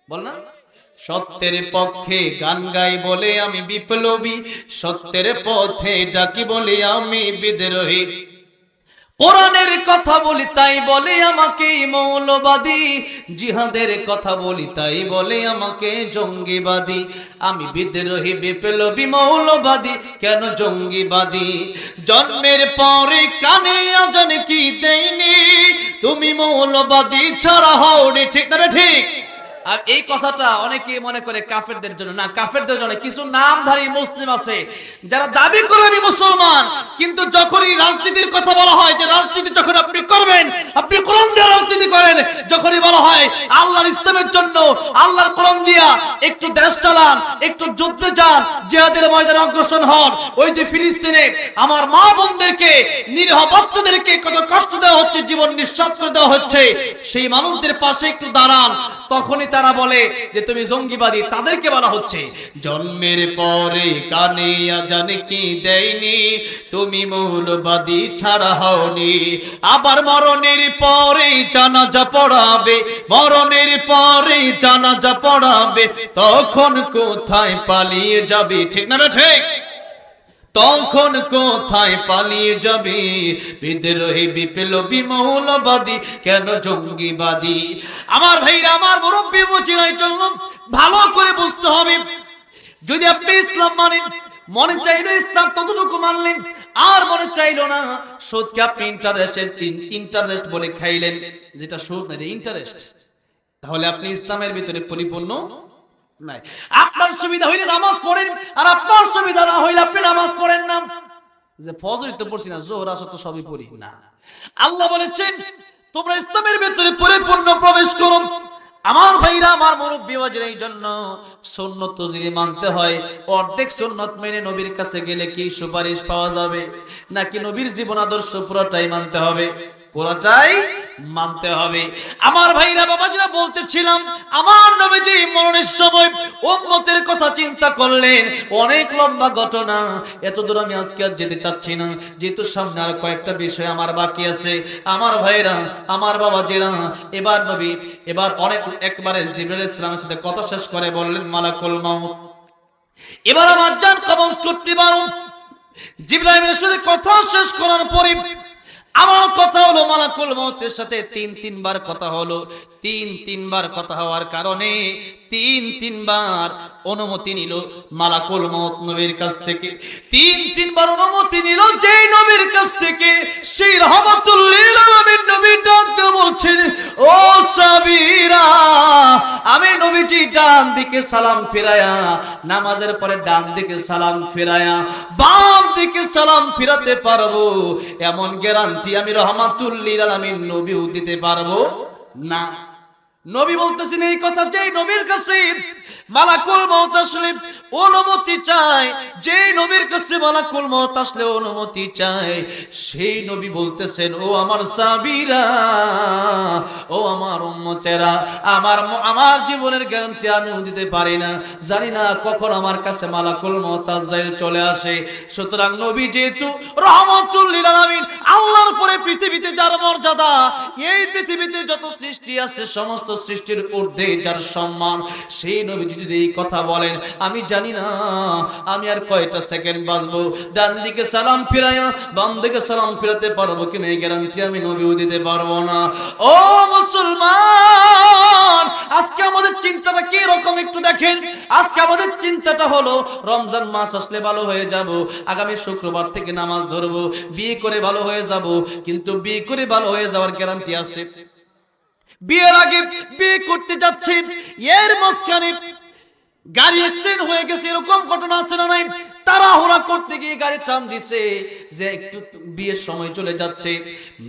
বল না, সত্যের পক্ষে গান গাই বলে আমি বিপ্লবী, সত্যের পথে ডাকি বলে আমি বিদ্রোহী, কোরআনের কথা বলি তাই বলে আমাকে মৌলবাদী, জিহাদের কথা বলি তাই বলে আমাকে জঙ্গিবাদী, আমি বিদ্রোহী বিপ্লবী মৌলবাদী কেন জঙ্গিবাদী, জন্মের পরে কানে আজান কি দেয়নি, তুমি মৌলবাদী ছাড়া হওনি, ঠিক না ঠিক? আর এই কথাটা অনেকে মনে করে কাফেরদের জন্য, না, কাফেরদের জন্য। কিছু নামধারী মুসলিম আছে যারা দাবি করে আমি মুসলমান, কিন্তু যখনই রাজনীতির কথা বলা হয় যে রাজনীতি যখন আপনি করবেন, আপনি কোরআন দিয়ে রাজনীতি করেন, যখনই বলা হয় আল্লাহর ইসলামের জন্য আল্লাহর কোরআন দিয়া একটু দেশ চালান, একটু যুদ্ধে যান, জিহাদের ময়দানে অগ্রসর হন, ওই যে ফিলিস্তিনে আমার মা বোনদেরকে, নিরীহ বাচ্চাদেরকে কত কষ্ট দেওয়া হচ্ছে, জীবন নিঃশ্বাস করে দেওয়া হচ্ছে, সেই মানুষদের পাশে একটু দাঁড়ান, তখনই তারা বলে যে তুমি জঙ্গিবাদী। তাদেরকে বলা হচ্ছে জন্মের পরে কানে আজান কি দেয়নি, তুমি মৌলবাদী ছাড়া হওনি, আবার মরণের পরে জানাজা পড়াবে, মরণের পরে জানাজা পড়াবে, তখন কোথায় পালিয়ে যাবে, ঠিক না ঠিক? তখন কোথায় পালিয়ে যাবে, বিদ্রোহী বিপ্লবী মৌলবাদী কেন জঙ্গিবাদী? আমার ভাইরা, আমার মুরব্বী মুচিরাই জন্য ভালো করে বুঝতে হবে, যদি আপনি ইসলাম মানেন, মনে চাইলো ইসলাম ততটুকু মানলেন, আর মনে চাইলো না সুদকে আপনি ইন্টারেস্ট বলে খাইলেন, যেটা সুদ না, যে ইন্টারেস্ট, তাহলে আপনি ইসলামের ভিতরে পরিপূর্ণ নাই। আপনার সুবিধা হইলে নামাজ পড়েন, আর আপনার সুবিধা না হইলে আপনি নামাজ পড়েন না, যে ফজর তো পড়ছি না, জোহর আসর তো সবই পড়ি না। আল্লাহ বলেছেন তোমরা ইসলামের ভিতরে পরিপূর্ণ প্রবেশ করো। আমার ভাইরা, আমার মুরব্বী ওয়াজিরা, এই জন্য সুন্নত যদি মানতে হয়, অর্ধেক সুন্নত মেনে নবীর কাছে গেলে কি সুপারিশ পাওয়া যাবে, নাকি নবীর জীবন আদর্শ পুরোটাই মানতে হবে? পুরোটাই মানতে হবে। আমার ভাইরা, বাবাজিরা, বলতেছিলাম আমার নবীজি মরণের সময় উম্মতের কথা চিন্তা করলেন, অনেক লম্বা ঘটনা, এত দূর আমি আজকে আর যেতে চাচ্ছি না, যেহেতু সামনে আর কয়েকটা বিষয় আমার বাকি আছে। আমার ভাইরা, আমার বাবাজিরা, এবার নবী একবারে জিবরাইল আলাইহিস সালামের সাথে কথা শেষ করে বললেন মালাকুল মাউত, এবার আমার জান কবজ করতে পারো। জিবরাইলের সাথে কথা শেষ করার পরে আমার কথা হলো মালাকুল মউতের সাথে তিনবার কথা হলো। তিনবার কথা হওয়ার কারণে তিনবার অনুমতি নিল মালাকুল মউত নবীর কাছ থেকে। তিনবার অনুমতি নিল যেই নবীর কাছ থেকে, সেই রহমাতুল লিল আলামিন নবী ডাক দিয়ে বলছেন, ও সাবিরা, আমি নবীজি ডান দিকে সালাম ফিরায়া, নামাজের পরে ডান দিকে সালাম ফিরায়া বাম দিকে সালাম ফিরাতে পারবো, এমন গ্যারান্টি আমি রহমাতুল লিল আলামিন নবীও দিতে পারবো না। নবী বলতেছেন এই কথা, যেই নবীর কাছে মালাকুল মউত আসলে অনুমতি চায়, যে নবীর কাছে মালাকুল মউত আসলে অনুমতি চায়, সেই নবী বলতেছেন, ও আমার সাহাবীরা, ও আমার উম্মতেরা, আমার জীবনের গ্যারান্টি আমিও দিতে পারি না, জানি না কখন আমার কাছে মালাকুল মউত আজরাইল চলে আসে। সুতরাং নবী যেহেতু রহমাতুল লিল আলামিন, আল্লাহর পরে পৃথিবীতে যার মর্যাদা, এই পৃথিবীতে যত সৃষ্টি আছে সমস্ত সৃষ্টির ঊর্ধ্বে যার সম্মান, সেই নবী যদি এই কথা বলেন, আমি জানি না আমি আর কয়টা সেকেন্ড বাঁচবো, ডান দিকে সালাম ফিরায়া বাম দিকে সালাম ফিরাতে পারবো কিনা এই গ্যারান্টি আমি নবীও দিতে পারবো না। ও মুসলমান, আজকে আমাদের চিন্তাটা কি রকম একটু দেখেন। আজকে আমাদের চিন্তাটা হলো রমজান মাস আসলে ভালো হয়ে যাব, আগামী শুক্রবার থেকে নামাজ ধরবো, বিয়ে করে ভালো হয়ে যাব। কিন্তু বিয়ে করে ভালো হয়ে যাওয়ার গ্যারান্টি আছে? বিয়ের আগে বিয়ে করতে যাচ্ছে, এর মাঝখানে গাড়ি অ্যাক্সিডেন্ট হয়ে গেছে, এরকম ঘটনা আছে না নাই? তাড়াহুড়া করতে গিয়ে গাড়ি টান দিছে, যে একটু বিয়ের সময় চলে যাচ্ছে,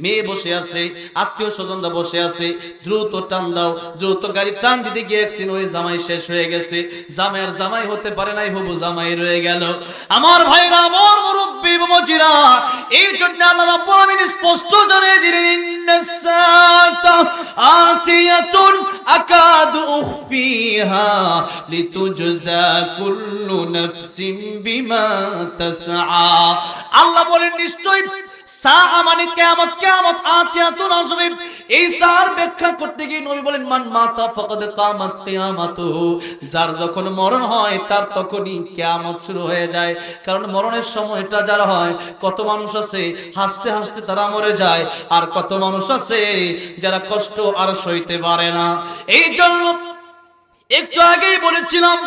মেয়ে বসে আছে, আত্মীয় স্বজনরা বসে আছে, দ্রুত টান দাও, দ্রুত গাড়ি টান দিতে গিয়ে অ্যাক্সিডেন্ট হয়ে জামাই শেষ হয়ে গেছে, জামাইয়ের জামাই হতে পারে নাই, হবু জামাই রয়ে গেল। আমার ভাইরা, আমার মুরব্বী বাবাজিরা, এই জন্য আল্লাহ রাব্বুল আলামিন স্পষ্ট জানিয়ে দিলেন, ইন্নাস-সাআতা আতিয়াতুন আকাদু উখফিহা লিতুজজা কুল্লু নাফসিন বিমা তাসআ। আল্লাহ বলেন নিশ্চয় সাআ মানে কিয়ামত, কিয়ামত আতিয়াতুন আসবে। এই সার ব্যাখ্যা করতে গিয়ে নবী বলেন মান মাতা ফাকাদ কামাত কিয়ামাতুহু, যার যখন মরণ হয় তার তখনই কিয়ামত শুরু হয়ে যায়। কারণ মরণের সময়টা যারা হয়, কত মানুষ আছে হাসতে হাসতে তারা মরে যায়, আর কত মানুষ আছে যারা কষ্ট আর সইতে পারে না। এই জন্য একটু আগেই বলেছিলাম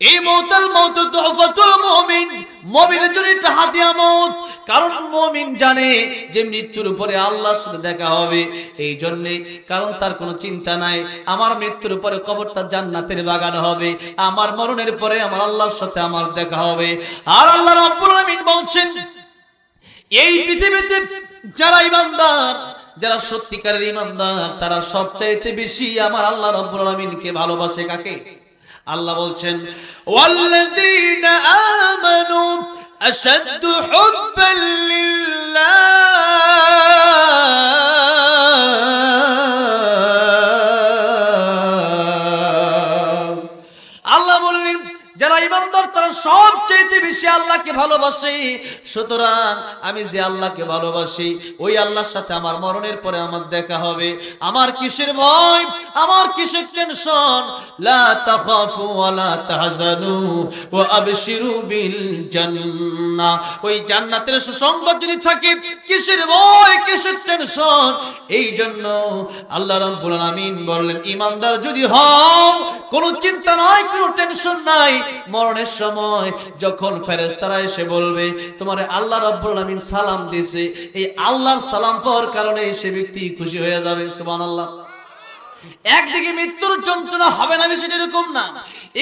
এই মউতুল মাউত তুহফাতুল মুমিন, মুমিনের জন্য এটা হাদিয়া মউত। কারণ মুমিন জানে যে মৃত্যুর উপরে আল্লাহর সাথে দেখা হবে, এই জন্য কারণ তার কোনো চিন্তা নাই আমার মৃত্যুর উপরে কবরটা জান্নাতের বাগান হবে, আমার মরণের পরে আমার আল্লাহর সাথে আমার দেখা হবে। আর আল্লাহ রাব্বুল আলামিন বলছেন এই পৃথিবীতে যারা ঈমানদার, যারা সত্যিকারের ঈমানদার, তারা সবচাইতে বেশি আমার আল্লাহ রাব্বুল আলামিনকে ভালোবাসে। কাকে? আল্লাহ বলছেন ওয়াল্লাযীনা আমানু আশাদ্দু হুব্বান লিল্লাহ, আল্লাহ বললেন যারা ঈমানদার তারা সবচেয়ে বেশি আল্লাহকে ভালোবাসে। সুতরাং আমি যে আল্লাহকে ভালোবাসি ওই আল্লাহর সাথে আমার মরণের পরে আমার দেখা হবে। আমার কিসের ভয়, আমার কিসের টেনশন? লা তাখাফু ওয়া লা তাহজানু ওয়া আবশিরু বিল জান্নাহ, ওই জান্নাতের সুসংবাদ যদি থাকে কিসের ভয়, কিসের টেনশন? এই জন্য আল্লাহ রাব্বুল আলামিন বললেন ঈমানদার যদি হও কোনো চিন্তা নাই, কোনো টেনশন নাই। মরণের সময় যখন ফেরেশতারা এসে বলবে তোমারে আল্লাহ রাব্বুল আলামিন সালাম দিয়েছে, এই আল্লাহর সালাম পাওয়ার কারণে সে ব্যক্তি খুশি হয়ে যাবে। সুবহানাল্লাহ। একদিকে মৃত্যুর যন্ত্রণা হবে না, বিষয়টা এরকম না,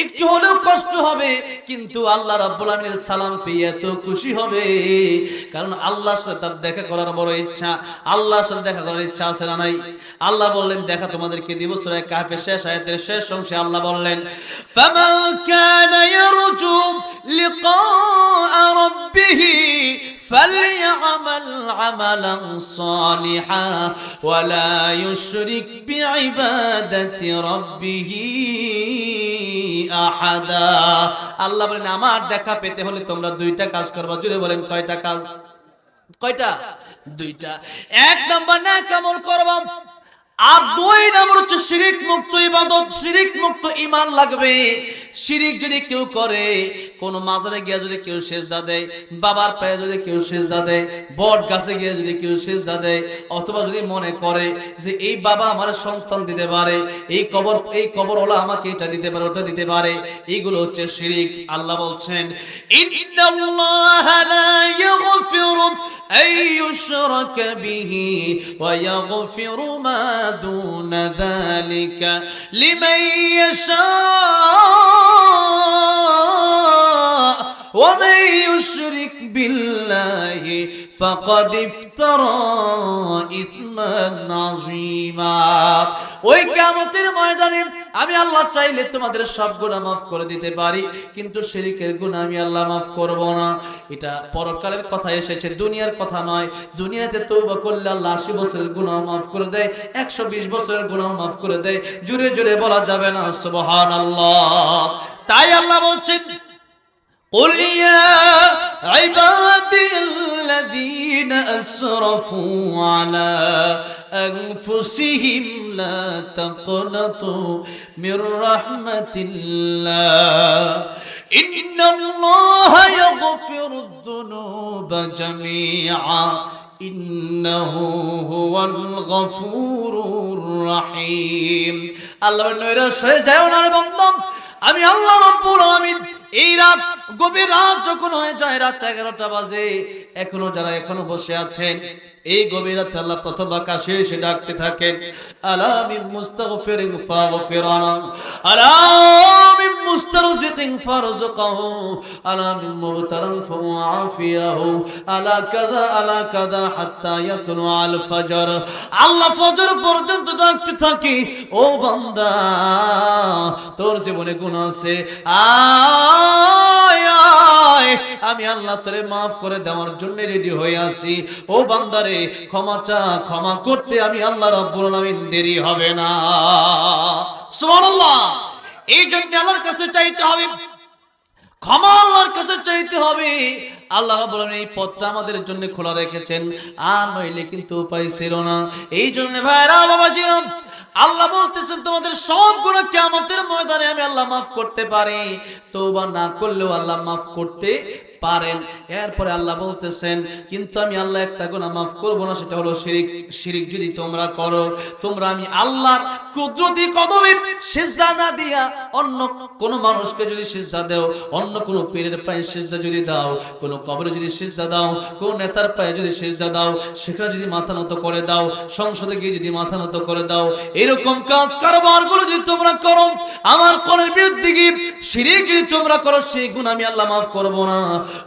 একটু হলেও কষ্ট হবে, কিন্তু আল্লাহ রাব্বুল আলামিনের সালাম পেয়ে এত খুশি হবে, কারণ আল্লাহর সাথে তার দেখা করার বড় ইচ্ছা। আল্লাহর সাথে দেখা করার ইচ্ছা আছে না নাই? আল্লাহ বললেন দেখা তোমাদেরকে দিব। সূরা কাহফের শেষ আয়াতের শেষ অংশে আল্লাহ বললেন ফামান কানা ইয়ারজু লিকা রাব্বিহি فليعمل عملا صالحا ولا يشرك بعبادة ربه أحدا। আল্লাহ বলেন আমার দেখা পেতে হলে তোমরা দুইটা কাজ করবা। জুড়ে বলেন কয়টা কাজ? কয়টা? দুইটা। এক নাম্বার নেক আমল করবা, আর দুই নাম্বার হচ্ছে শিরিক মুক্ত ইবাদত, শিরিক মুক্ত ঈমান লাগবে। শিরিক যদি কেউ করে, কোন মাজারে গিয়ে যদি কেউ সিজদা দেয়, বাবার পায়ে যদি কেউ সিজদা দেয়, বট গাছে গিয়ে যদি কেউ সিজদা দেয়, অথবা যদি মনে করে যে এই বাবা আমার সন্তান দিতে পারে, এই কবরওয়ালা আমাকে এটা দিতে পারে, ওটা দিতে পারে, এইগুলো হচ্ছে শিরিক। আল্লাহ বলছেন ইন্নাল্লাহা লা ইয়াগফিরু আন ইউশরাকা বিহি ওয়া ইয়াগফিরু মা দুনা যালিকা লিমান ইয়াশা ومن يشرك بالله فقد افترى إثما عظيما। ওই কিয়ামতের ময়দানে আমি আল্লাহ চাইলে তোমাদের সব গুনাহ মাফ করে দিতে পারি, কিন্তু শিরকের গুনাহ আমি আল্লাহ মাফ করব না। এটা পরকালের কথা এসেছে, দুনিয়ার কথা নয়। দুনিয়াতে তওবা করলে আল্লাহ 80 বছরের গুনাহ মাফ করে দেয়, 120 বছরের গুনাহ মাফ করে দেয়। জোরে জোরে বলা যাবে না সুবহানাল্লাহ। তাই আল্লাহ বলছেন قل يا عبادي الذين أسرفوا على أنفسهم لا تقنطوا من رحمة الله إن الله يغفر الذنوب جميعا إنه هو الغفور الرحيم। الله নৈরাশ হয়ে যায় না বান্দা, আমি আল্লাহ রাব্বুল আলামিন এই রাত, গভীর রাত যখন হয়ে যায়, রাত 11টা বাজে, এখনো যারা এখনো বসে আছেন, এই গভীর রাতে আল্লাহ প্রথম আকাশে এসে ডাকতে থাকেন আলা মিন মুস্তাগফিরিন ফাগফিরানা, আলা মিন মুস্তারজিকিন ফারজুকহু, আলা মিন মুবতারান ফাআফিয়াহু, আলা কাযা হাত্তা ইয়াতলু আল ফজর। আল্লাহ ফজর পর্যন্ত ডাকতে থাকি, ও বান্দা তোর জীবনে গুনাহ আছে, আয় আয় আমি আল্লাহ তোরে মাফ করে দেওয়ার জন্য রেডি হয়ে আছি। ও বান্দারে ক্ষমা চা, ক্ষমা করতে আমি আল্লাহ রাব্বুল আলামিন দেরি হবে না। সুবহানাল্লাহ। এই জন্য আল্লাহর কাছে চাইতে হবে ক্ষমা আল্লাহর কাছে চাইতে হবে। আল্লাহ রাব্বুল আলামিন এই পথটা আমাদের জন্য খোলা রেখেছেন, আর নইলে কিন্তু উপায় ছিল না। এই জন্য ভাইরা বাবাজিরা, আল্লাহ বলতেছেন তোমাদের সব গুনাহ কিয়ামতের ময়দানে আমি আল্লাহ মাফ করতে পারি, তওবা না করলেও আল্লাহ মাফ করতে পারেন। এরপরে আল্লাহ বলতেছেন কিন্তু আমি আল্লাহ একটা গুনাহ মাফ করব না, সেটা হলো শিরক। শিরক যদি তোমরা করো, তোমরা আমি আল্লাহর কুদরতি কদমে সিজদা না দিয়া অন্য কোন মানুষকে যদি সিজদা দাও, অন্য কোন পীরের পায়ে সিজদা যদি দাও, কোন কবরে যদি সিজদা দাও, কোন নেতার পায়ে যদি সিজদা দাও, সেখানে যদি মাথা নত করে দাও, সংসদে গিয়ে যদি মাথা নত করে দাও, এরকম কাজ কারবারগুলো যদি তোমরা করো, আমার কোনের বিরুদ্ধে গিয়ে শিরক যদি তোমরা করো, সেই গুনাহ আমি আল্লাহ মাফ করব না।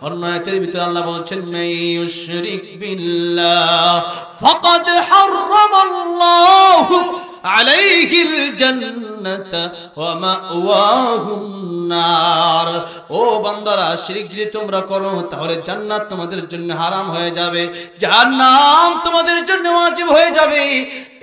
অন্য আয়াতের ভিতরে আল্লাহ বলেছেন মাইয়ুশরিক বিল্লাহ ফাকাদ হারামাল্লাহু আলাইহিল জান্নাতা ওয়া মাওয়াহুন নার। ও বান্দারা, শিরক যদি তোমরা করো তাহলে জান্নাত তোমাদের জন্য হারাম হয়ে যাবে, জাহান্নাম তোমাদের জন্য ওয়াজিব হয়ে যাবে।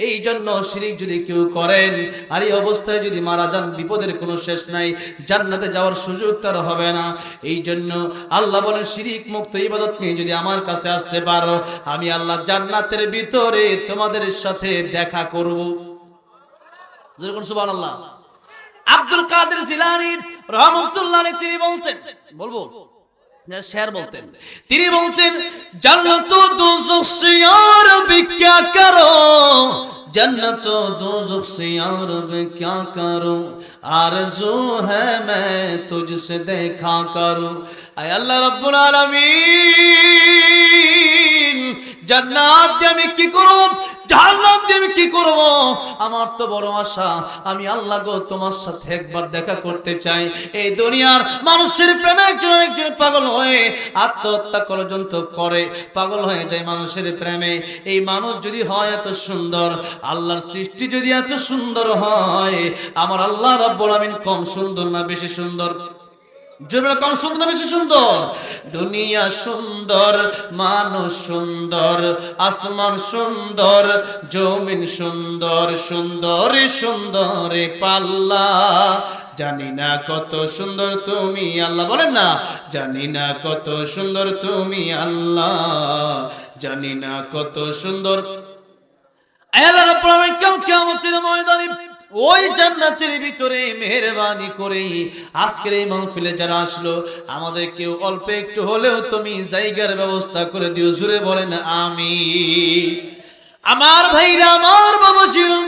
এই জন্য শিরক যদি কেউ করেন আর এই অবস্থায় যদি মারা যান, বিপদের কোনো শেষ নাই, জান্নাতে যাওয়ার সুযোগ তার হবে না। এই জন্য আল্লাহ বলেন শিরক মুক্ত ইবাদত নিয়ে যদি আমার কাছে আসতে পারো, আমি আল্লাহ জান্নাতের ভিতরে তোমাদের সাথে দেখা করব। সুবহানাল্লাহ। আব্দুল কাদের জিলানী রাহমাতুল্লাহ আলাইহি তিনি বলতেন, বলবো শের বলতেন, তিনি বলতেন জান্নাত ও দোজখ সে यार भी क्या करो, जन्नत व दोज़ख से यार मैं क्या करूं, आरज़ू है मैं तुझसे देखा करूं। आय अल्लाह रब्बुल आलमीन, জান্নাত দিয়ে আমি কি করব, জাহান্নাম দিয়ে আমি কি করব? আমার তো বড় আশা, আমি আল্লাহ গো তোমার সাথে একবার দেখা করতে চাই। এই দুনিয়ার মানুষের প্রেমে একজন একজন পাগল হয়ে আত্মহত্যা পর্যন্ত করে, পাগল হয়ে যায় মানুষের প্রেমে। এই মানুষ যদি হয় এত সুন্দর, আল্লাহর সৃষ্টি যদি এত সুন্দর হয়, আমার আল্লাহ রাব্বুল আমিন কম সুন্দর না বেশি সুন্দর? জোরে কম সুন্দর না বেশি সুন্দর? দুনিয়া সুন্দর, মানুষ সুন্দর, আসমান সুন্দর, জমিন সুন্দর, সুন্দরে সুন্দরে পাল্লা, জানি না কত সুন্দর তুমি আল্লাহ, বলেন না জানি না কত সুন্দর তুমি আল্লাহ, জানি না কত সুন্দর। আল্লাহ রাব্বুল আলামিন কাল কিয়ামতের ময়দানে ওই জান্নাতের ভিতরে মেহেরবানি করে আজকের এই মাহফিলে যারা আসলো, আমাদের কেউ অল্প একটু হলেও তুমি জায়গার ব্যবস্থা করে দিও। জোরে বলেন আমিন। আমার ভাইরা, আমার বাবাজিরা,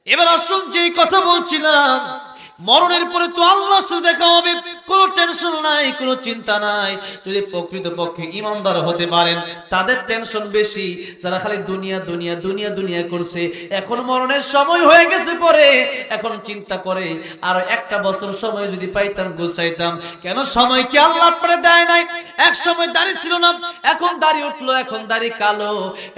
এবার আসুন যে কথা বলছিলাম, মরণের পরে তো আল্লাহর সাথে দেখা হবে, কোনো টেনশন নাই, কোনো চিন্তা নাই। যদি প্রকৃতপক্ষে ঈমানদার হতে পারেন, তাদের টেনশন বেশি যারা খালি দুনিয়া দুনিয়া দুনিয়া দুনিয়া করছে। এখন মরণের সময় হয়ে গেছে, পরে এখন চিন্তা করে আর একটা বছর সময় যদি পাইতাম গুছাইতাম। কেন সময় কি আল্লাহ আপনারে দেয় নাই? এক সময় দাড়ি ছিল না, এখন দাড়ি উঠলো, এখন দাড়ি কালো,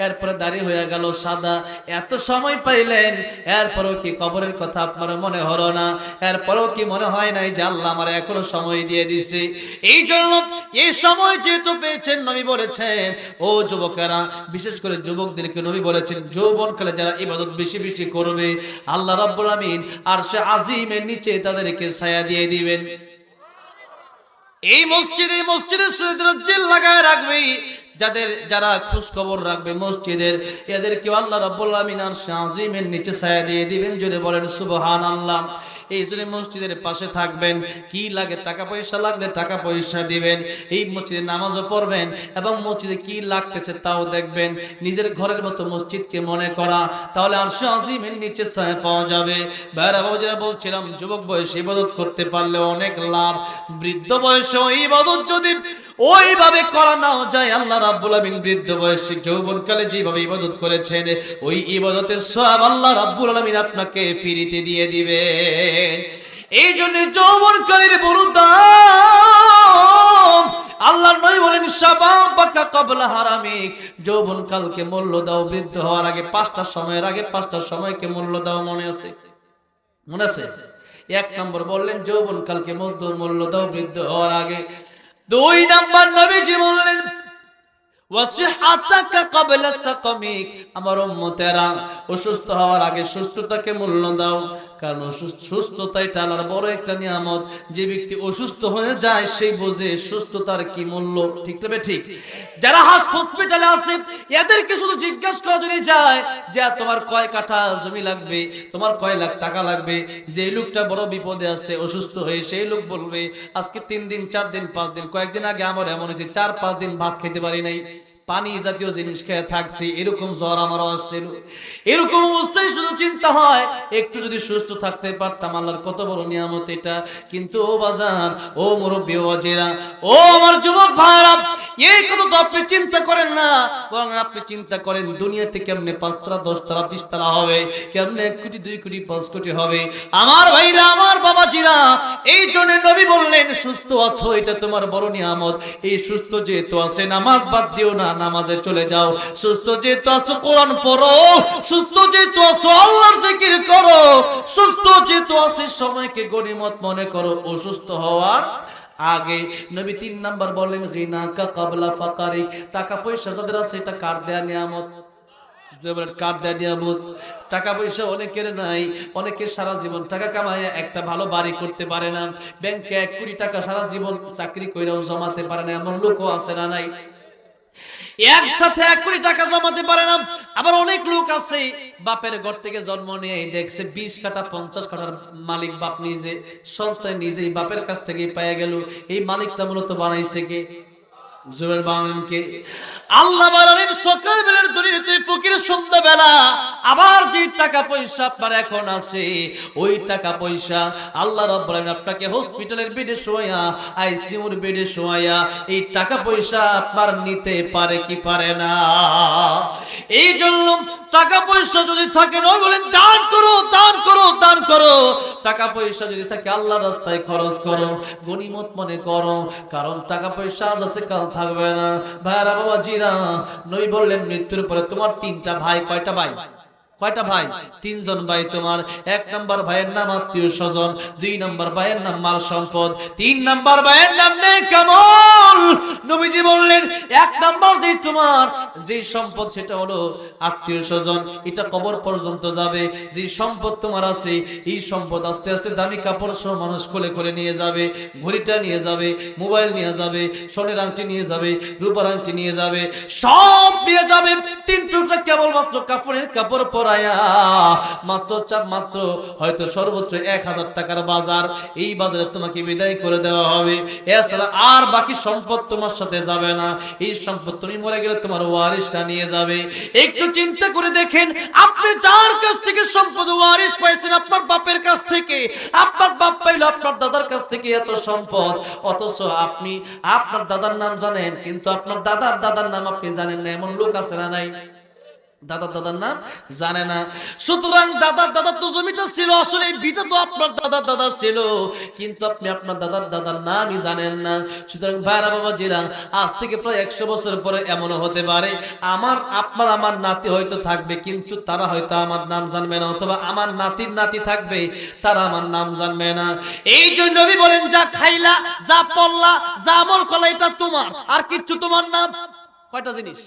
এরপরে দাড়ি হয়ে গেল সাদা। এত সময় পাইলেন, এরপরেও কি কবরের কথা আপনার মনে হলো না? এরপরেও কি মনে হয় নাই যে আল্লাহ আমার এখনো সময় দিয়ে দিছে? এই জন্য এই সময় যেহেতু পেয়েছেন, নবী বলেছেন ও যুবকেরা, বিশেষ করে যুবকদেরকে নবী বলেছেন যৌবনকালে যারা ইবাদত বেশি বেশি করবে, আল্লাহ রাব্বুল আমিন আরশে আজিমের নিচে তাদেরকে ছায়া দিয়ে দিবেন। এই মসজিদে সুরজিল লাগায় রাখবে, যারা খোঁজ খবর রাখবে মসজিদের, এদেরকে আল্লাহ রাব্বুল আমিন আরশে আজিমের নিচে ছায়া দিয়ে দিবেন। জোরে বলেন সুবহানাল্লাহ। এই জন্য মসজিদের পাশে থাকবেন, কি লাগে টাকা পয়সা লাগলে টাকা পয়সা দিবেন, এই মসজিদে নামাজও পড়বেন এবং মসজিদে কি লাগতেছে তাও দেখবেন। নিজের ঘরের মতো মসজিদকে মনে করা, তাহলে আরশে আজিমের নিচে ছায়া পাওয়া যাবে। ভাইরা বাবাজিরা, বলছিলাম যুবক বয়সে ইবাদত করতে পারলে অনেক লাভ, বৃদ্ধ বয়সে ইবাদত যদি ওইভাবে করা নাও যায়, আল্লাহ রাব্বুল আমিন বৃদ্ধ বয়সে যৌবনকালে যেভাবে ইবাদত করেছেন, ওই ইবাদতের সওয়াব আল্লাহ রাব্বুল আমিন আপনাকে ফিরিতে দিয়ে দিবেন। এই জন্য যৌবনকালের বড় দাম। আল্লাহর নবী বলেন শাবাবাকা ক্বাবলা হারামিক, যৌবনকালকে মূল্য দাও বৃদ্ধ হওয়ার আগে। পাঁচটা সময়ের আগে পাঁচটা সময়কে মূল্য দাও। মনে আছে? মনে আছে? এক নম্বর বললেন যৌবনকালকে মূল্য দাও বৃদ্ধ হওয়ার আগে। দুই নাম্বার নবীজি বললেন ওয়াসিহাতাকা ক্বাবলা সাকামিক, আমার উম্মতেরা অসুস্থ হওয়ার আগে সুস্থতাকে মূল্য দাও, কারণ সুস্থতাই আল্লাহর বড় একটা নিয়ামত। যে ব্যক্তি অসুস্থ হয়ে যায় সেই বোঝে সুস্থতার কি মূল্য। ঠিক তবে ঠিক, যারা হসপিটালে আছে এদেরকে শুধু জিজ্ঞাসা করা যদি যায় যে তোমার কয় কাঠা জমি লাগবে, তোমার কয় লাখ টাকা লাগবে, যে লোকটা বড় বিপদে আছে অসুস্থ হয়ে, সেই লোক বলবে আজকে 3 দিন 4 দিন 5 দিন, কয়েকদিন আগে আমার এমন হয়েছে 4-5 দিন ভাত খেতে পারি নাই, পানি জাতীয় জিনিস খেয়ে থাকছি, এরকম জ্বর আমারও আসছিল। এরকম অবস্থায় শুধু চিন্তা হয় একটু যদি সুস্থ থাকতে পারতাম, আল্লাহর কত বড় নিয়ামত এটা। কিন্তু ও বাজান, ও মুরব্বী, ও বাজেরা, ও আমার যুবক ভাইরা, এই কথা তো আপনি চিন্তা করেন না, বরং আপনি চিন্তা করেন দুনিয়াতে কেমনে 5 তলা 10 তলা 20 তলা হবে, কেমনে 1 কোটি 2 কোটি 5 কোটি হবে। আমার ভাইরা, আমার বাবাজিরা, এই জন্য নবী বললেন সুস্থ আছো এটা তোমার বড় নিয়ামত। এই সুস্থ যেহেতু আছে নামাজ বাদ দিও না, নামাজে চলে যাও। সুস্থ যেহেতু আছো কোরআন পড়ো, সুস্থ যেহেতু আছো আল্লাহর জিকির করো, সুস্থ যেহেতু আছো সময়কে গনিমত মনে করো। অসুস্থ হওয়ার আগে নবী 3 নাম্বার বলেন গিনাকা ক্বাবলা ফাকারিক, টাকা পয়সা যাদের আছে এটা কার দেয়া নিয়ামত, কার দেয়া নিয়ামত। টাকা পয়সা অনেকের নাই, অনেকে সারা জীবন টাকা কামায় একটা ভালো বাড়ি করতে পারে না, ব্যাংকে 1 কোটি টাকা সারা জীবন চাকরি কইরাও জমাতে পারে না, এমন লোকও আছে না নাই? একসাথে 1 কোটি টাকা জমাতে পারে না। আবার অনেক লোক আছে বাপের ঘর থেকে জন্ম নিয়ে দেখছে 20 কাঠা 50 কাঠার মালিক বাপ নিজে, সন্তান নিজেই বাপের কাছ থেকে পেয়ে গেল। এই মালিকটা মূলত বানাইছে কে? জুবের বানানকে আল্লাহ বানালেন সকাল বেলার দুনিয়া তুই ফকির, সন্ধ্যা বেলা আবার যে টাকা পয়সা আপনার এখন আছে ওই টাকা পয়সা আল্লাহ রাব্বুল আলামিন আপনাকে হসপিটালের বেডে শোয়া, আইসিইউর বেডে শোয়া, এই টাকা পয়সা আপনার নিতে পারে কি পারে না? এই জন্য টাকা পয়সা যদি থাকে নয় বলেন দান করো, দান করো, দান করো। টাকা পয়সা যদি থাকে আল্লাহর রাস্তায় খরচ করো, গনিমত মনে করো, কারণ টাকা পয়সা আজ আছে কাল থাকবে না। ভাইরা বাবাজিরা, নবী বললেন মৃত্যুর পরে তোমার 3টা ভাই, কয়টা ভাই? কয়টা ভাই? 3 জন ভাই তোমার। 1 নাম্বার ভাইয়ের নাম আত্মীয় স্বজন, 2 নাম্বার ভাইয়ের নাম মাল সম্পদ, 3 নাম্বার ভাইয়ের নাম নেকামল। নবীজি বললেন 1 নাম্বার যে তোমার যে সম্পদ সেটা হলো আত্মীয় স্বজন, এটা কবর পর্যন্ত যাবে। যে সম্পদ তোমার আছে এই সম্পদ আস্তে আস্তে দামি কাপড় সহ মানুষ কোলে করে নিয়ে যাবে, ঘড়িটা নিয়ে যাবে, মোবাইল নিয়ে যাবে, সোনার আংটি নিয়ে যাবে, রূপার আংটি নিয়ে যাবে, সব নিয়ে যাবে। 3 টুকরা কেবলমাত্র কাপড়ের কাপড় পরায়া, মাত্র হয়তো সর্বোচ্চ 1000 টাকার বাজার, এই বাজারে তোমাকে বিদায় করে দেওয়া হবে। এছাড়া আর বাকি সম্পদ তোমার সাথে যাবে না। এই সম্পদ তুমি মরে গেলে তোমার ওয়ারিশটা নিয়ে যাবে। একটু চিন্তা করে দেখেন, আপনি যার কাছ থেকে সম্পদ ওয়ারিশ পাইছেন, আপনার বাপের কাছ থেকে, আপনার বাপ পাইল আপনার দাদার কাছ থেকে এত সম্পদ, অথচ আপনি আপনার দাদার নাম জানেন কিন্তু আপনার দাদার দাদার নাম আপনি জানেন না। এমন লোক আছে না নাই? দাদার দাদার নাম জানে না। সুতরাং দাদার দাদার তো জমিটা ছিল, আসলে এই বিটা তো আপনার দাদার দাদা ছিল, কিন্তু আপনি আপনার দাদার দাদার নামই জানেন না। সুতরাং ভাইরা বাবাজিরা, আজ থেকে প্রায় 100 বছর পরে এমনও হতে পারে আমার নাতি হয়তো থাকবে কিন্তু তারা হয়তো আমার নাম জানবে না, অথবা আমার নাতির নাতি থাকবে তারা আমার নাম জানবে না। এই জন্য নবী বলেন যা খাইলা, যা পড়লা, যা আমল করলা এটা তোমার, আর কিচ্ছু তোমার না। কয়টা জিনিস?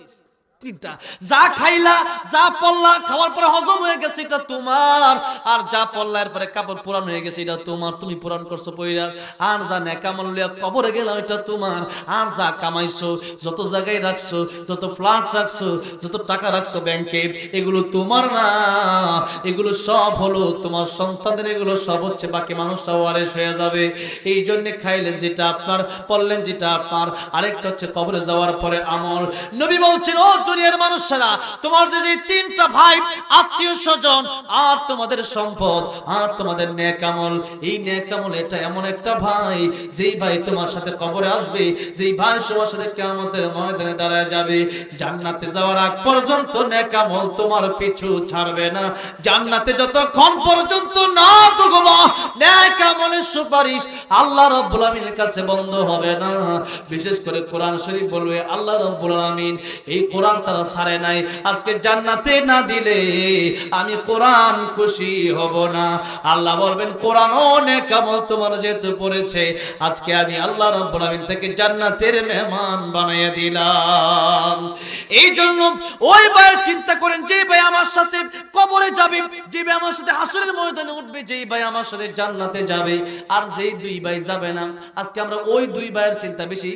3টা। যা খাইলা, যা পড়লা, খাওয়ার পরে হজম হয়ে গেছে এটা তোমার, আর যা পড়লা এর পরে কাপড় পুরান হয়ে গেছে এটা তোমার, তুমি পুরান করছো পয়রা। আর যা নেকামল লিয়া কবরে গেলাম এটা তোমার। আর যা কামাইছো, যত জায়গায় রাখছো, যত ফ্ল্যাট রাখছো, যত টাকা রাখছো ব্যাংকে, এগুলো তোমার না, এগুলো সব হলো তোমার সন্তানদের, এগুলো সব হচ্ছে বাকি মানুষরা ওয়ারিশ হয়ে যাবে। এই জন্য খাইলেন যেটা আপনার, পড়লেন যেটা আপনার, আরেকটা হচ্ছে কবরে যাওয়ার পরে আমল। নবী বলছেন ও দুনিয়ার মানুষেরা, তোমার যে 3টা ভাই, আত্মীয় স্বজন, আর তোমাদের সম্পদ, আর তোমাদের নেক আমল, এই নেক আমল এটা এমন একটা ভাই, যেই ভাই তোমার সাথে কবরে আসবে, যেই ভাই তোমার সাথে কিয়ামতের ময়দানে দাঁড়ায় যাবে, জান্নাতে যাওয়ার আগ পর্যন্ত নেক আমল তোমার পিছু ছাড়বে না। জান্নাতে যতক্ষণ পর্যন্ত না ঢুকবা, নেক আমলের সুপারিশ আল্লাহ রাব্বুল আমিনের কাছে বন্ধ হবে না। বিশেষ করে কোরআন শরীফ বলবে আল্লাহ রাব্বুল আমিন এই কোরআন তারা ছাড়ে নাই, আজকে জান্নাতে না দিলে আমি কোরআন খুশি হব না। আল্লাহ বলবেন কোরআন অনেক আমল তোমার যেহেতু পড়েছে, আজকে আমি আল্লাহ রাব্বুল আমিন থেকে জান্নাতের মেহমান বানাইয়া দিলাম। এই জন্য ওই ভাইয়ের চিন্তা করেন, যে ভাই আমার সাথে কবরে যাবে, যে ভাই আমার সাথে হাসরের ময়দানে উঠবে, যেই ভাই আমার সাথে জান্নাতে যাবে, আর যেই দুই ভাই যাবে না। আজকে আমরা ওই দুই ভাইয়ের চিন্তা বেশি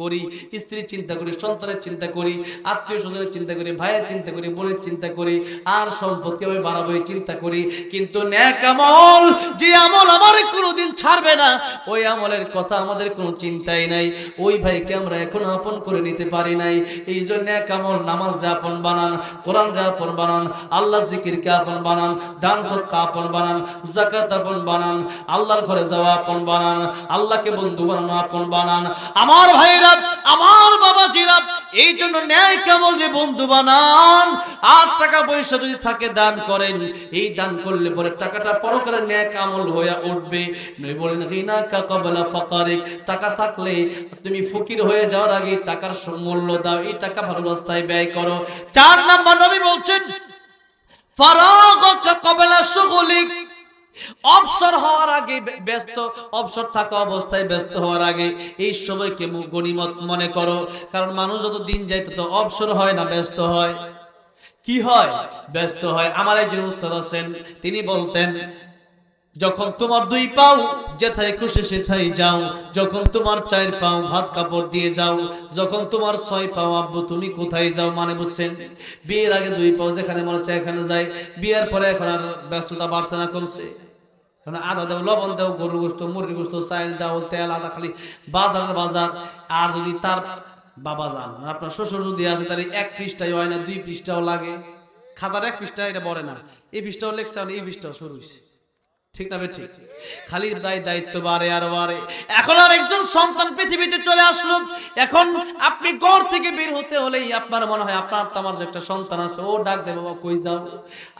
করি, স্ত্রীর চিন্তা করি, সন্তানের চিন্তা করি, আত্মীয় স্বজনের চিন্তা করি, ভাইয়ের চিন্তা করি, বোনের চিন্তা করি, আর সম্পদ কিভাবে বাড়াবো এই চিন্তা করি। কিন্তু নেক আমল, যে আমল আমার কোনোদিন ছাড়বে না, ওই আমলের কথা আমাদের কোনো চিন্তাই নাই। ওই ভাইকে আমরা এখনো আপন করে নিতে পারি নাই। এই জন্য নেক আমল, নামাজকে আপন বানান, কোরআনকে আপন বানান, আল্লাহ জিকিরকে আপন বানান, দান সদকা আপন বানান, যাকাত আপন বানান, আল্লাহর ঘরে যাওয়া আপন বানান, আল্লাহকে বন্ধু বানানো আপন বানান। আমার ভাই, আমার বাবাজিরা, এই জন্য ন্যায় কেমন রে বন্ধু বানান। আর টাকা পয়সা যদি থাকে দান করেন, এই দান করলে পরে টাকাটা পরকালে ন্যায় আমল হয়ে উঠবে। নবী বলেন গিনা কা ক্বাবলা ফাকারিক, টাকা থাকলে তুমি ফকির হয়ে যাওয়ার আগে টাকার মূল্য দাও, এই টাকা ভালো রাস্তায় ব্যয় করো। 4 নাম্বার নবী বলছেন ফারাগাকা ক্বাবলা শুগলিক, অবসর হওয়ার আগে ব্যস্ত, অবসর থাকা অবস্থায় ব্যস্ত হওয়ার আগে এই সময়কে গনিমত মনে করো। কারণ মানুষ যত দিন যায় তত অবসর হয় না, ব্যস্ত হয়। কি হয়? ব্যস্ত হয়। আমার একজন উস্তাদ আছেন, তিনি বলতেন যখন তোমার 2 পাও যেথায় খুশি সেথায় যাও, যখন তোমার 4 পাও ভাত কাপড় দিয়ে যাও, যখন তোমার 6 পাও আব্বু তুমি কোথায় যাও। মানে বুঝছেন, বিয়ের আগে 2 পাও যেখানে মনে হচ্ছে এখানে যায়, বিয়ের পরে এখন আর ব্যস্ততা বাড়ছে না, কমছে। আদা দেও, লবণ দেও, গরুর গোস্ত, মুরগির গোস্ত, চাল ডাউল তেল আদা, খালি বাজার বাজার। আর যদি তার বাবা যান, আপনার শ্বশুর যদি আসে, তার 1 পৃষ্ঠাই হয় না, 2 পৃষ্ঠাও লাগে। খাতার 1 পৃষ্ঠা এটা বড় না, এই পৃষ্ঠাও লেখছে, এই পৃষ্ঠাও শুরু হয়েছে। ঠিক না? ঠিক। খালি দায়িত্ব বাড়ে আর বাড়ে। এখন আর একজন সন্তান পৃথিবীতে চলে আসলো। এখন আপনি ঘর থেকে বের হতে হলেই আপনার মনে হয় আপনার আমার যে একটা সন্তান আছে, ও ডাক দে বাবা কই যাও।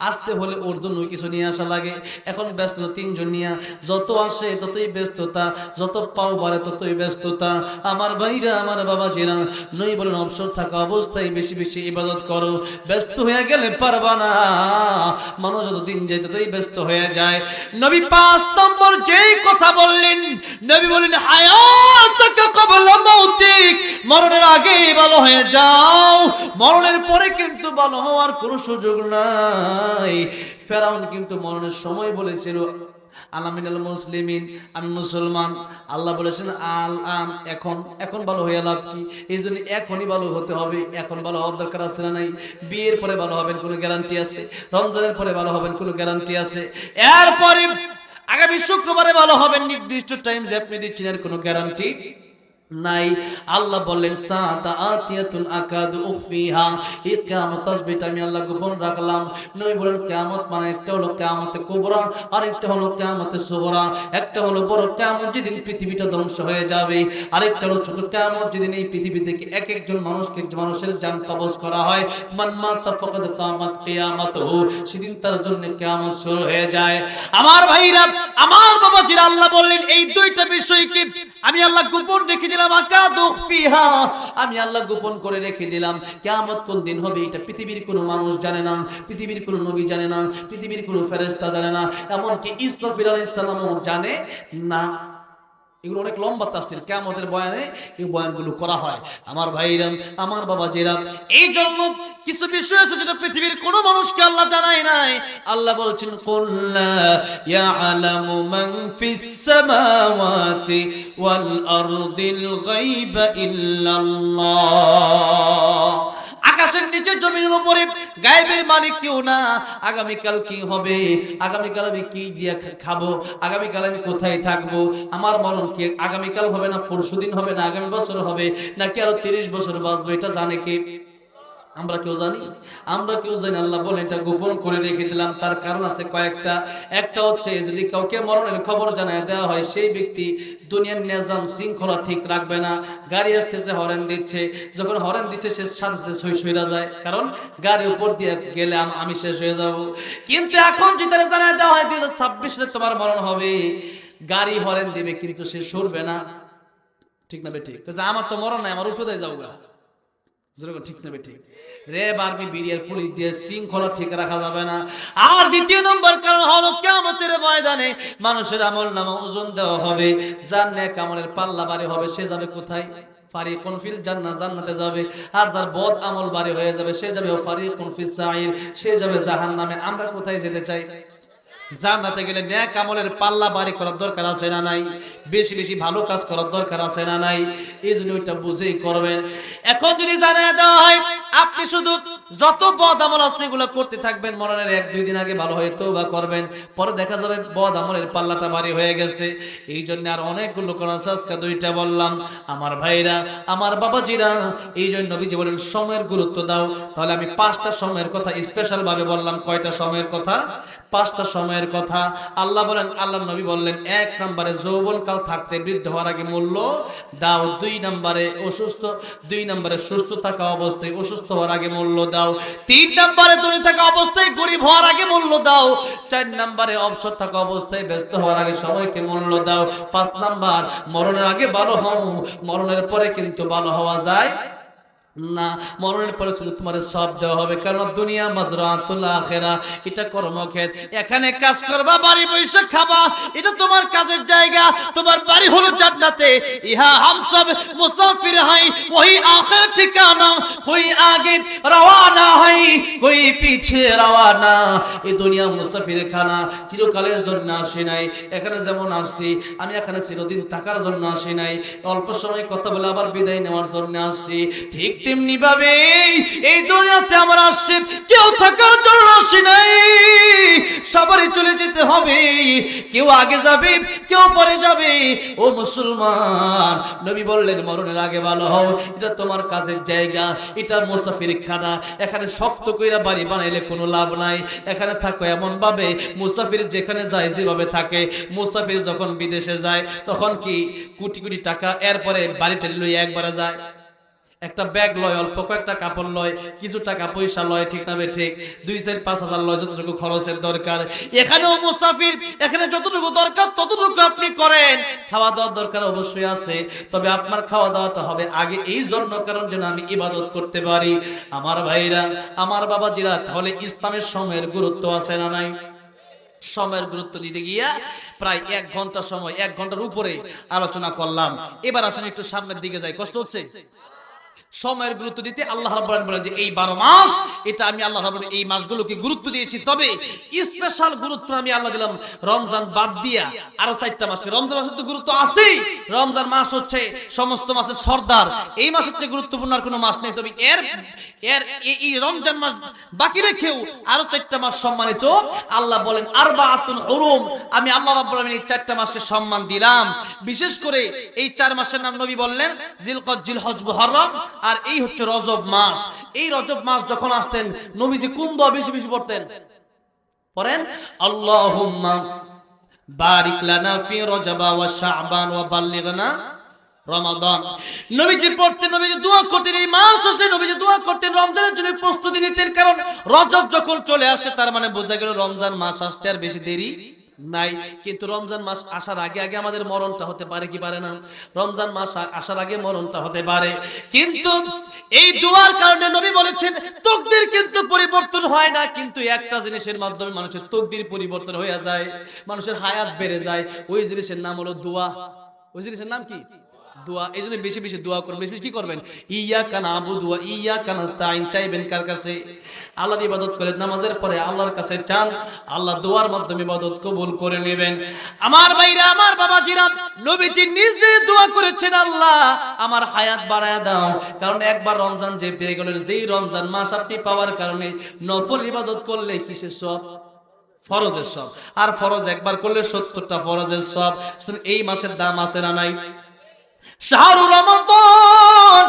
আসতে হলে ওর জন্য কিছু নিয়ে আসা লাগে। এখন ব্যস্ত 3 জন নিয়ে, যত আসে ততই ব্যস্ততা, যত পাও বাড়ে ততই ব্যস্ততা। আমার ভাইরা, আমার বাবা জিরা, নই বলেন অবসর থাকা অবস্থায় বেশি বেশি ইবাদত করো। ব্যস্ত হয়ে গেলে পারবা না। মানুষ যত দিন যায় ততই ব্যস্ত হয়ে যায়। নবী 5 নম্বর যেই কথা বললেন, নবী বলেন হায়াতাকা ক্বাবলা মাউতিক, মরণের আগেই ভালো হয়ে যাও, মরণের পরে কিন্তু ভালো হওয়ার কোনো সুযোগ নাই। ফেরাউন কিন্তু মরণের সময় বলেছিল আলামিনাল মুসলিমিন, আমি মুসলমান। আল্লাহ বলেছেন আল আন, এখন ভালো হয়ে লাভ কি? এই জন্য এখনই ভালো হতে হবে। এখন ভালো হওয়ার দরকার আছে না নাই? বিয়ের পরে ভালো হবেন কোনো গ্যারান্টি আছে? রমজানের পরে ভালো হবেন কোনো গ্যারান্টি আছে? এরপরে আগামী শুক্রবারে ভালো হবেন নির্দিষ্ট টাইম যে আপনি দিচ্ছেন, এর কোনো গ্যারান্টি নাই। আল্লাহ বললেন সাআতিয়াতুন আকাদু উখফিহা, এই কিয়ামত তাসবিহ আমি আল্লাহ গোপন রাখলাম। নবী বলেন কিয়ামত মানে একটা হলো কিয়ামতে কুবরা, আর একটা হলো কিয়ামতে সুগরা। একটা হলো বড় কিয়ামত যেদিন পৃথিবীটা ধ্বংস হয়ে যাবে, আর একটা হলো ছোট কিয়ামত যেদিন এই পৃথিবী থেকে এক একজন মানুষের জান কবজ করা হয়। মান মাতা ফাকাদ কিয়ামাত কিয়ামাতুহু, সেদিন তার জন্য কিয়ামত শুরু হয়ে যায়। আমার ভাইরা, আমার বাবাজিরা, আল্লাহ বললেন এই 2টা বিষয়কে আমি আল্লাহ গোপন রেখে দিলাম। আমি আল্লাহ গোপন করে রেখে দিলাম। কিয়ামত কোন দিন হবে এটা পৃথিবীর কোনো মানুষ জানে না, পৃথিবীর কোনো নবী জানে না, পৃথিবীর কোনো ফেরেশতা জানে না, এমনকি ইসরাফিল আলাইহিস সালামও জানে না। এগুলো অনেক লম্বা তাফসীর, কিয়ামতের বয়ানে এই বয়ানগুলো করা হয়। আমার ভাইরা, আমার বাবাজিরা, এই জন্য কিছু বিষয় আছে যেটা পৃথিবীর কোনো মানুষকে আল্লাহ জানায় নাই। আল্লাহ বলছেন কুল লা ইয়ালামু মান ফিস সামাওয়াতি ওয়াল আরদিল গায়বা ইল্লাল্লাহ। আকাশের নিচে জমিনের উপরে গায়েবের মালিক কেউ না। আগামীকাল কি হবে, আগামীকাল আমি কি দিয়ে খাবো, আগামীকাল আমি কোথায় থাকবো, আমার মরণ কি আগামীকাল হবে না পরশুদিন হবে না আগামী বছর হবে নাকি আরো 30 বছর বাঁচবো, এটা জানে কে? আমরা কেউ জানি? আমরা কেউ জানি? আল্লাহ বলে এটা গোপন করে রেখে দিলাম। তার কারণ আছে কয়েকটা। একটা হচ্ছে যদি কাউকে মরণের খবর জানায় দেওয়া হয়, সেই ব্যক্তি দুনিয়ার নিজাম শৃঙ্খলা ঠিক রাখবে না। গাড়ি আসতেছে, হরেন দিচ্ছে, যখন হরেন দিচ্ছে সে সাথে সাথে সইরা যায়, কারণ গাড়ির উপর দিয়ে গেলে আমি শেষ হয়ে যাব। কিন্তু এখন যদি জানায় দেওয়া হয় 2026 তোমার মরণ হবে, গাড়ি হরেন দিবে কিন্তু সে সরবে না, ঠিক না বেঠিক? আমার তো মরণ নাই, আমার ওষুধে যাওগা, ঠিক না বেঠিক? র্যাব, আর্মি, বিডিআর, পুলিশ দিয়ে শৃঙ্খলা ঠিক রাখা যাবে না। আর দ্বিতীয় নম্বর কারণ হলো কিয়ামতের ময়দানে মানুষের আমল নামা ওজন দেওয়া হবে, যার নেক আমলের পাল্লা ভারী হবে সে যাবে কোথায়? ফারিকুন ফিল জান্নাহ, জান্নাতে যাবে। আর যার বদ আমল ভারী হয়ে যাবে সে যাবে ফারিকুন ফিস সাঈর, সে যাবে জাহান্নামে। আমরা কোথায় যেতে চাই? জান্নাতে গেলে নেক আমলের পাল্লা ভারী করার দরকার আছে না নাই? বেশি বেশি ভালো কাজ করার দরকার আছে না নাই? এই জন্য ওইটা বুঝেই করবেন। এখন যদি জানিয়ে দেওয়া হয় আপনি শুধু যত বদ আমল আছে এগুলো করতে থাকবেন, মরণের 1-2 দিন আগে ভালো হয়ে তওবা করবেন, পরে দেখা যাবে বদ আমলের পাল্লাটা ভারী হয়ে গেছে। এই জন্য আর অনেকগুলো কোরআন আজকে 2টা বললাম। আমার ভাইরা, আমার বাবাজিরা, এই জন্য নবীজি বলেন সময়ের গুরুত্ব দাও। তাহলে আমি 5টা সময়ের কথা স্পেশাল ভাবে বললাম। কয়টা সময়ের কথা? 5টা সময়ের কথা। আল্লাহ বলেন, আল্লাহর নবী বললেন, 1 নম্বরে যৌবনকাল থাকতে বৃদ্ধ হওয়ার আগে মূল্য দাও। 2 নম্বরে অসুস্থ, 2 নম্বরে সুস্থ থাকা অবস্থায় অসুস্থ হওয়ার আগে মূল্য দাও। 3 নম্বরে ধনী থাকা অবস্থায় গরিব হওয়ার আগে মূল্য দাও। 4 নম্বরে অবসর থাকা অবস্থায় ব্যস্ত হওয়ার আগে সময়কে মূল্য দাও। 5 নাম্বার, মরণের আগে ভালো হও, মরণের পরে কিন্তু ভালো হওয়া যায় না। মরণের পরে শুধু তোমার সব দেওয়া হবে, কারণ দুনিয়া মাজরাতুল আখিরা, এটা কর্মক্ষেত। এখানে কাজ করবা, বাড়ি বসে খাবা, এটা তোমার কাজের জায়গা। তোমার বাড়ি হলো জান্নাতে। ইহা হাম সব মুসাফির হাই, ওহি আখির ঠিকানা। কোই আগে রওয়ানা হাই, কোই পিছে রওয়ানা। এই দুনিয়া মুসাফির খানা, চিরকালের জন্য আসি নাই। এখানে যেমন আসছি, আমি এখানে চিরদিন থাকার জন্য আসি নাই, অল্প সময় কথা বলে আবার বিদায় নেওয়ার জন্য আসছি। ঠিক তেমনি ভাবে এই দুনিয়াতে আমরা আসছি কেউ থাকার জন্য আসি নাই, সবারই চলে যেতে হবে। কেউ আগে যাবে, কেউ পরে যাবে। ও মুসলমান, নবী বললেন মরণের আগে ভালো হও, এটা তোমার কাজের জায়গা, এটা মুসাফির খানা। এখানে শক্ত কইরা বাড়ি বানাইলে কোনো লাভ নাই। এখানে থাকো এমন ভাবে, মুসাফির যেখানে যায় যেভাবে থাকে। মুসাফির যখন বিদেশে যায় তখন কি কোটি কোটি টাকা এরপরে বাড়িটা লই একবারে যায়, একটা ব্যাগ লয়, অল্প কয়েকটা কাপড় লয়, কিছু টাকা পয়সা লয়, ঠিক না ঠিক? 2-4-5 হাজার লয়, যতটুকু খরচের দরকার। এখানেও মুসাফির, এখানে যতটুকু দরকার ততটুকু আপনি করেন। খাওয়া দাওয়ার দরকার অবশ্যই আছে, তবে আপনার খাওয়া দাওয়াটা হবে আগে এই জন্য, কারণ যেন আমি ইবাদত করতে পারি। আমার ভাইরা, আমার বাবাজিরা, তাহলে ইসলামের সময়ের গুরুত্ব আছে না নাই? সময়ের গুরুত্ব দিতে গিয়া প্রায় 1 ঘন্টা সময়, 1 ঘন্টার উপরে আলোচনা করলাম। এবার আসেন একটু সামনের দিকে যাই। কষ্ট হচ্ছে? সময়ের গুরুত্ব দিতে আল্লাহ রাব্বুল আলামিন বলেন যে এই 12 মাস, এটা আমি আল্লাহ রাব্বুল আলামিন এই মাসগুলোকে গুরুত্ব দিয়েছি। তবে স্পেশাল গুরুত্ব আমি আল্লাহ দিলাম রমজান বাদ দিয়া আরো 4টা মাসকে। রমজান মাসের তো গুরুত্ব আছেই, রমজান মাস হচ্ছে সমস্ত মাসের সর্দার। এই মাস হচ্ছে গুরুত্বপূর্ণ, আর কোনো মাস নেই। তবে এই রমজান মাস বাকি রেখেও আরো 4টা মাস সম্মানিত। আল্লাহ বলেন আরবাআতুন হুরুম, আমি আল্লাহ রাব্বুল আলামিন এই 4টা মাসকে সম্মান দিলাম। বিশেষ করে এই 4 মাসের নাম নবী বললেন জিলকদ, জিলহজ, মুহররম, আর এই হচ্ছে রজব মাস। এই রজব মাস যখন আসতেন নবীজি কোন দোয়া বেশি বেশি পড়তেন? পড়েন আল্লাহুম্মা বারিক লানা ফি রজব ওয়া শাবান ওয়া বাল্লিগনা রমাদান। নবীজি পড়তেন, নবীজি দোয়া করতেন। এই মাস আসলে নবীজি দোয়া করতেন, রমজানের জন্য প্রস্তুতি নিতেন। কারণ রজব যখন চলে আসে তার মানে বোঝা গেল রমজান মাস আসতে আর বেশি দেরি নাই। কিন্তু রমজান মাস আসার আগে আগে আমাদের মরণটা হতে পারে কি পারে না? রমজান মাস আসার আগে মরণটা হতে পারে। কিন্তু এই দোয়ার কারণে নবী বলেছেন তাকদীর কিন্তু পরিবর্তন হয় না, কিন্তু একটা জিনিসের মাধ্যমে মানুষের তাকদীর পরিবর্তন হয়ে যায়, মানুষের হায়াত বেড়ে যায়। ওই জিনিসের নাম হলো দোয়া। ওই জিনিসের নাম কি? দোয়া। এই জন্য বেশি বেশি দোয়া করবেন। বেশি বেশি কি করবেন? ইয়াকা নাবুদু ওয়া ইয়াকা নাস্তাইন। চাইবেন কার কাছে? আল্লাহর ইবাদত করেন, নামাজের পরে আল্লাহর কাছে চান, আল্লাহ দোয়ার মাধ্যমে ইবাদত কবুল করে নেবেন। আমার ভাইরা, আমার বাবাজিরা, নবীজি নিজে দোয়া করেছেন, আল্লাহ আমার হায়াত বাড়ায়া দাও। কারণ একবার রমজান যে পেয়ে গেলেন, যেই রমজান মাস আপনি পাওয়ার কারণে নফল ইবাদত করলে কিসের সব? ফরজের সব। আর ফরজ একবার করলে 70টা ফরজের সব। এই মাসের দাম আছে না নাই? শাহরু রমাদান